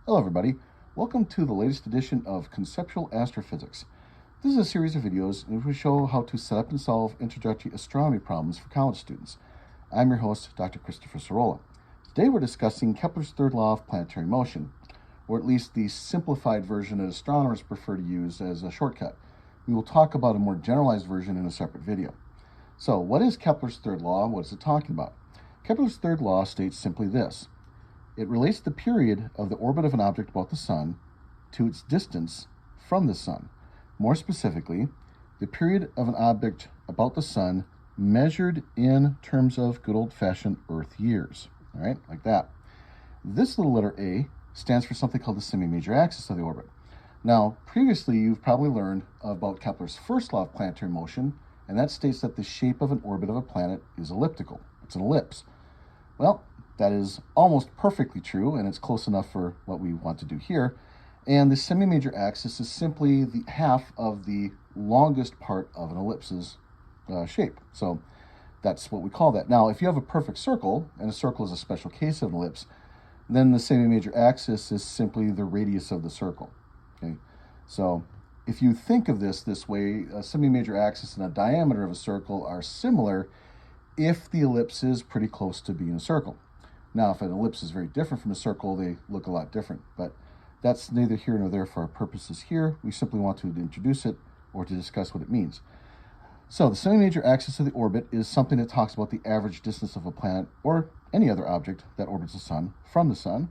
Hello everybody, welcome to the latest edition of Conceptual Astrophysics. This is a series of videos in which we show how to set up and solve introductory astronomy problems for college students. I'm your host, Dr. Christopher Sorolla. Today we're discussing Kepler's third law of planetary motion, or at least the simplified version that astronomers prefer to use as a shortcut. We will talk about a more generalized version in a separate video. So what is Kepler's third law? What is it talking about? Kepler's third law states simply this. It relates the period of the orbit of an object about the Sun to its distance from the Sun. More specifically, the period of an object about the Sun measured in terms of good old-fashioned Earth years. All right, like that. This little letter A stands for something called the semi-major axis of the orbit. Now, previously you've probably learned about Kepler's first law of planetary motion, and that states that the shape of an orbit of a planet is elliptical. It's an ellipse. Well, that is almost perfectly true, and it's close enough for what we want to do here. And the semi-major axis is simply the half of the longest part of an ellipse's shape. So that's what we call that. Now, if you have a perfect circle, and a circle is a special case of an ellipse, then the semi-major axis is simply the radius of the circle. Okay? So if you think of this way, a semi-major axis and a diameter of a circle are similar if the ellipse is pretty close to being a circle. Now, if an ellipse is very different from a circle, they look a lot different, but that's neither here nor there for our purposes here. We simply want to introduce it or to discuss what it means. So the semi-major axis of the orbit is something that talks about the average distance of a planet or any other object that orbits the Sun from the Sun,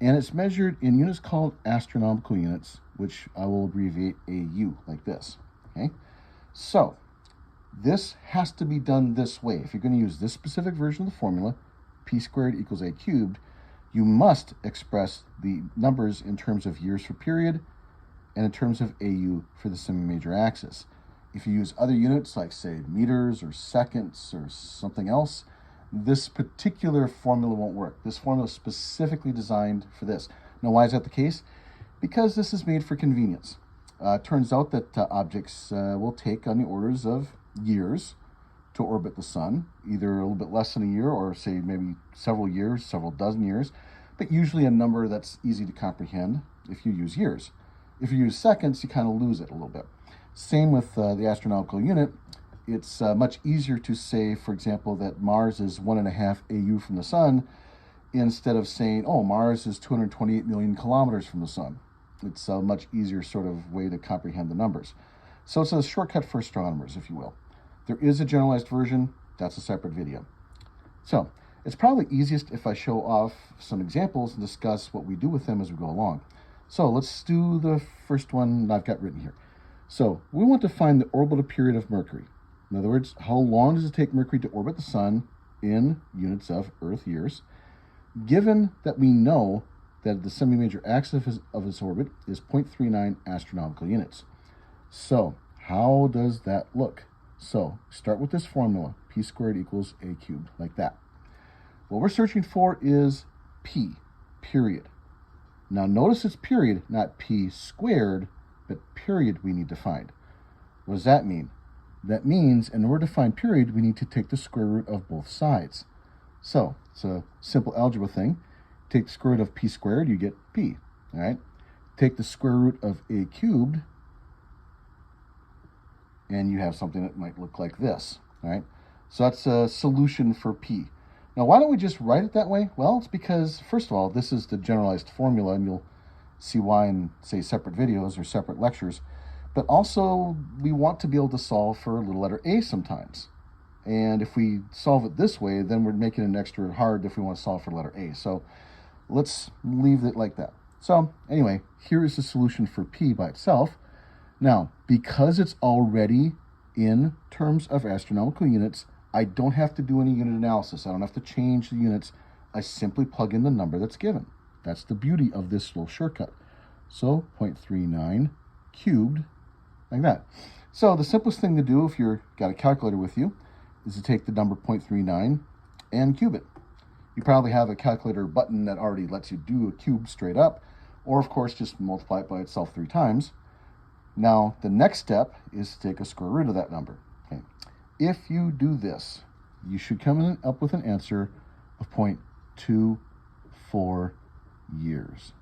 and it's measured in units called astronomical units, which I will abbreviate AU like this. Okay? So this has to be done this way. If you're going to use this specific version of the formula, p squared equals a cubed, you must express the numbers in terms of years for period and in terms of AU for the semi-major axis. If you use other units like, say, meters or seconds or something else, this particular formula won't work. This formula is specifically designed for this. Now, why is that the case? Because this is made for convenience. It turns out that objects will take on the orders of years to orbit the Sun, either a little bit less than a year or say maybe several years, several dozen years, but usually a number that's easy to comprehend if you use years. If you use seconds, you kind of lose it a little bit. Same with the astronomical unit. It's much easier to say, for example, that Mars is 1.5 AU from the Sun instead of saying, oh, Mars is 228 million kilometers from the Sun. It's a much easier sort of way to comprehend the numbers. So it's a shortcut for astronomers, if you will. There is a generalized version. That's a separate video. So it's probably easiest if I show off some examples and discuss what we do with them as we go along. So let's do the first one I've got written here. So we want to find the orbital period of Mercury. In other words, how long does it take Mercury to orbit the Sun in units of Earth years, given that we know that the semi-major axis of its orbit is 0.39 astronomical units. So how does that look? So start with this formula, p squared equals a cubed, like that. What we're searching for is p, period. Now notice it's period, not p squared, but period we need to find. What does that mean? That means in order to find period, we need to take the square root of both sides. So it's a simple algebra thing. Take the square root of p squared, you get p, all right? Take the square root of a cubed, and you have something that might look like this, all right? So that's a solution for p. Now, why don't we just write it that way? Well, it's because, first of all, this is the generalized formula, and you'll see why in, say, separate videos or separate lectures. But also, we want to be able to solve for little letter a sometimes. And if we solve it this way, then we're making it extra hard if we want to solve for letter a. So let's leave it like that. So anyway, here is the solution for p by itself. Now, because it's already in terms of astronomical units, I don't have to do any unit analysis. I don't have to change the units. I simply plug in the number that's given. That's the beauty of this little shortcut. So 0.39 cubed, like that. So the simplest thing to do if you've got a calculator with you is to take the number 0.39 and cube it. You probably have a calculator button that already lets you do a cube straight up, or of course just multiply it by itself 3 times. Now, the next step is to take a square root of that number. Okay. If you do this, you should come up with an answer of 0.24 years.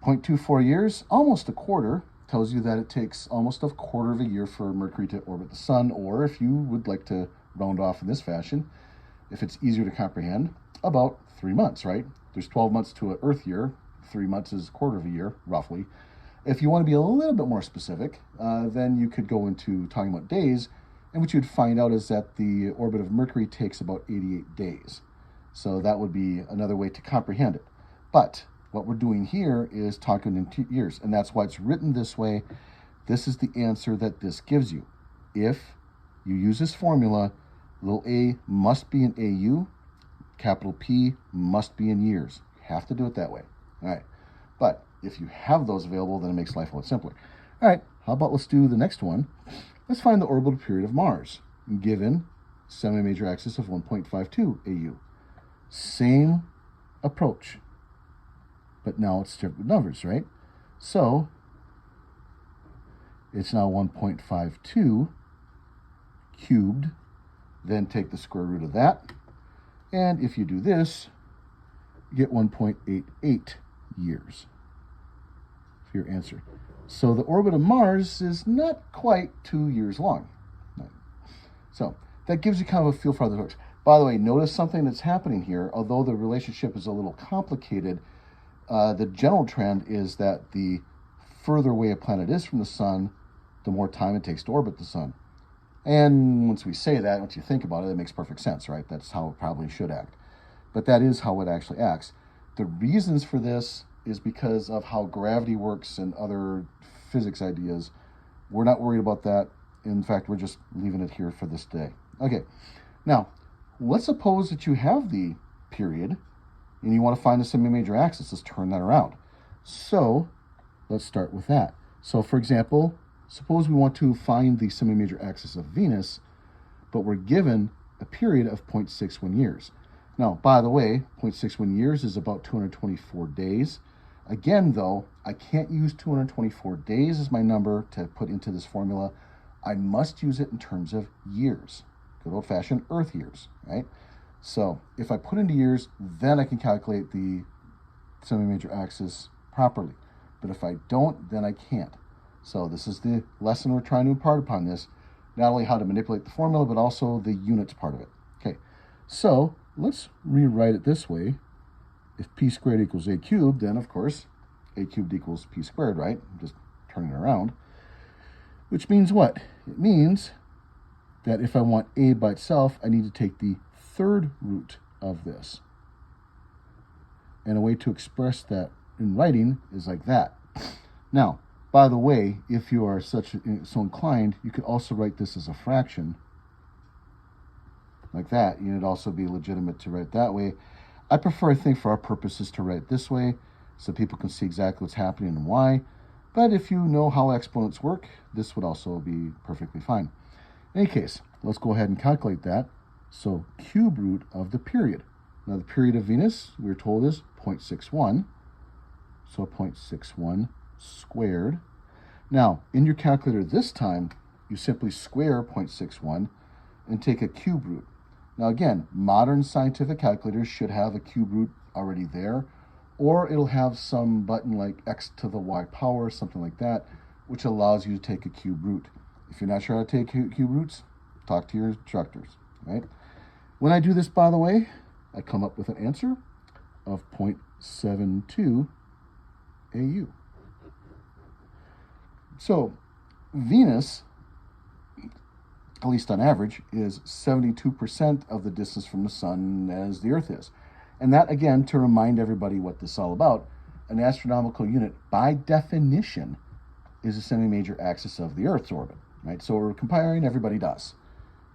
0.24 years, almost a quarter, tells you that it takes almost a quarter of a year for Mercury to orbit the sun, or if you would like to round off in this fashion, if it's easier to comprehend, about 3 months, right? There's 12 months to an Earth year. 3 months is a quarter of a year, roughly. If you want to be a little bit more specific, then you could go into talking about days, and what you'd find out is that the orbit of Mercury takes about 88 days. So that would be another way to comprehend it. But what we're doing here is talking in years, and that's why it's written this way. This is the answer that this gives you. If you use this formula, little a must be in AU, capital P must be in years. You have to do it that way. All right. But if you have those available, then it makes life a lot simpler. All right. How about let's do the next one. Let's find the orbital period of Mars, given semi-major axis of 1.52 AU. Same approach, but now it's different numbers, right? So it's now 1.52 cubed. Then take the square root of that. And if you do this, you get 1.88 years for your answer. So the orbit of Mars is not quite 2 years long. So that gives you kind of a feel for how this works. By the way, notice something that's happening here. Although the relationship is a little complicated, the general trend is that the further away a planet is from the sun, the more time it takes to orbit the sun. And once we say that, once you think about it, it makes perfect sense, right? That's how it probably should act. But that is how it actually acts. The reasons for this is because of how gravity works and other physics ideas. We're not worried about that. In fact, we're just leaving it here for this day. Okay, now, let's suppose that you have the period and you want to find the semi-major axis. Let's turn that around. So let's start with that. So for example, suppose we want to find the semi-major axis of Venus, but we're given a period of 0.61 years. Now, by the way, 0.61 years is about 224 days. Again, though, I can't use 224 days as my number to put into this formula. I must use it in terms of years, good old-fashioned Earth years, right? So if I put into years, then I can calculate the semi-major axis properly. But if I don't, then I can't. So this is the lesson we're trying to impart upon this, not only how to manipulate the formula, but also the units part of it. Okay, so let's rewrite it this way. If p squared equals a cubed, then of course, a cubed equals p squared, right? I'm just turning it around. Which means what? It means that if I want a by itself, I need to take the third root of this. And a way to express that in writing is like that. Now, by the way, if you are so inclined, you could also write this as a fraction, like that. It'd also be legitimate to write that way. I prefer, I think, for our purposes to write it this way, so people can see exactly what's happening and why. But if you know how exponents work, this would also be perfectly fine. In any case, let's go ahead and calculate that. So cube root of the period. Now the period of Venus, we're told, is 0.61. So 0.61 squared. Now, in your calculator this time, you simply square 0.61 and take a cube root. Now again, modern scientific calculators should have a cube root already there, or it'll have some button like x to the y power, something like that, which allows you to take a cube root. If you're not sure how to take cube roots, talk to your instructors, right? When I do this, by the way, I come up with an answer of 0.72 AU. So Venus, at least on average, is 72% of the distance from the sun as the Earth is. And that, again, to remind everybody what this is all about, an astronomical unit, by definition, is a semi-major axis of the Earth's orbit, right? So we're comparing, everybody does,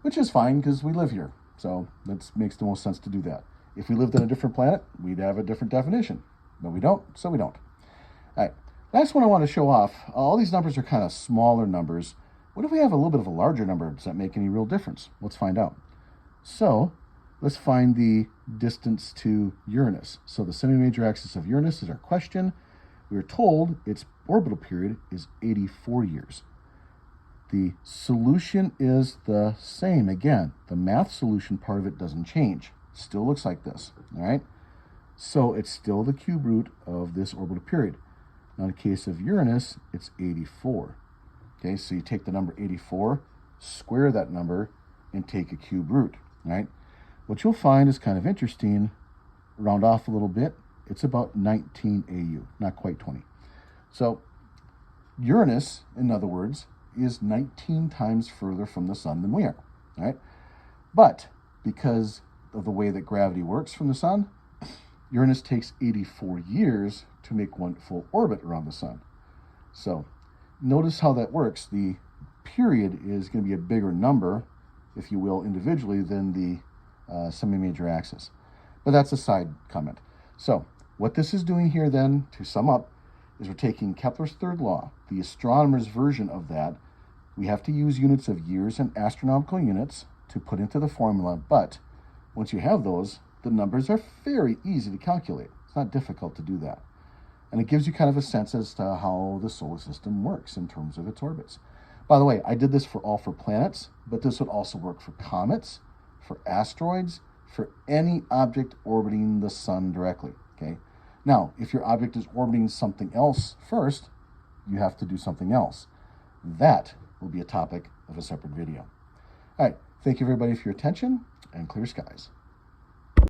which is fine because we live here. So that makes the most sense to do that. If we lived on a different planet, we'd have a different definition. But we don't, so we don't. All right, last one I want to show off. All these numbers are kind of smaller numbers. What if we have a little bit of a larger number? Does that make any real difference? Let's find out. So let's find the distance to Uranus. So the semi-major axis of Uranus is our question. We are told its orbital period is 84 years. The solution is the same. Again, the math solution part of it doesn't change. Still looks like this, all right? So it's still the cube root of this orbital period. Now, in the case of Uranus, it's 84. Okay, so you take the number 84, square that number, and take a cube root, right? What you'll find is kind of interesting, round off a little bit, it's about 19 AU, not quite 20. So Uranus, in other words, is 19 times further from the sun than we are, right? But because of the way that gravity works from the sun, Uranus takes 84 years to make one full orbit around the sun. So notice how that works. The period is going to be a bigger number, if you will, individually than the semi-major axis. But that's a side comment. So what this is doing here then, to sum up, is we're taking Kepler's third law, the astronomer's version of that. We have to use units of years and astronomical units to put into the formula, but once you have those, the numbers are very easy to calculate. It's not difficult to do that. And it gives you kind of a sense as to how the solar system works in terms of its orbits. By the way, I did this for planets, but this would also work for comets, for asteroids, for any object orbiting the sun directly, okay? Now, if your object is orbiting something else first, you have to do something else. That will be a topic of a separate video. All right, thank you everybody for your attention, and clear skies.